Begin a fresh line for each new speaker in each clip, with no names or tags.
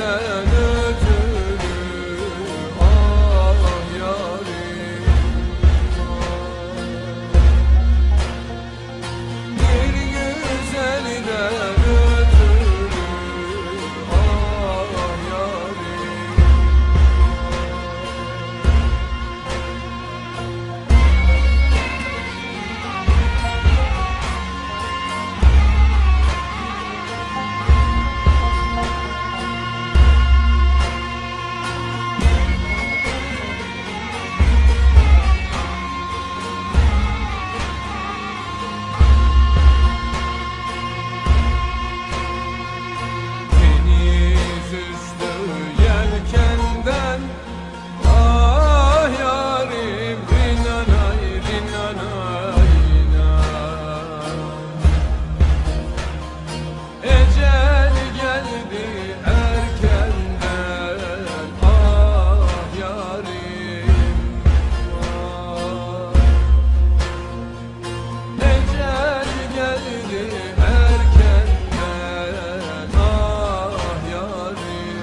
güzeliden ötürü ah yarim bir güzeliden ötürü ah yarim deniz üstü yelkenden ah yarim rinanay rinanay ecel geldi erkenden ah yarim ecel geldi erkenden ah yarim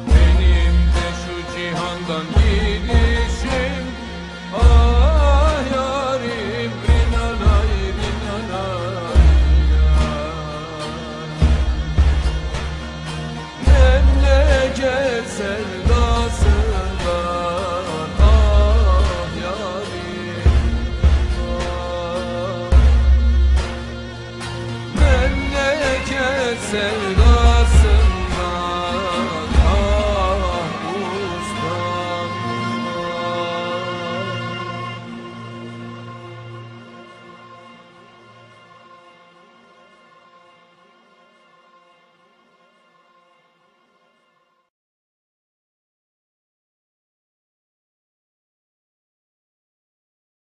benim de şu cihandan gidişim ah yarim rinanay rinanay memleket sevdasından ah yarim memleket sevdasından